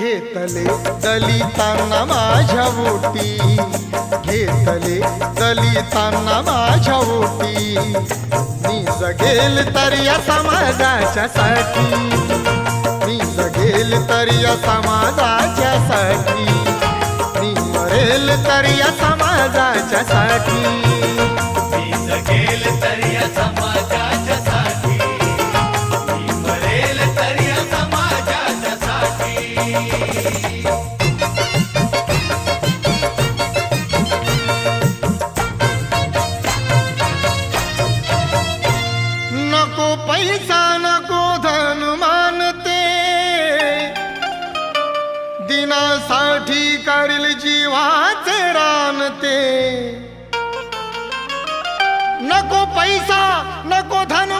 घेतले दलितांना माझ्या वोटी, घेतले दलितांना माझ्या वोटी, मी जगेल तर या समाजाच्या साठी, मी जगेल तर या समाजाच्या साठी, मी मरेल तर या समाजाच्या साठी, मी जगेल तर या समाजाच्या साठी, मी मरेल तर या समाजाच्या साठी. नको पैसा नको धन मानते, दिनासाठी करील जीवाचे रानते. नको पैसा नको धन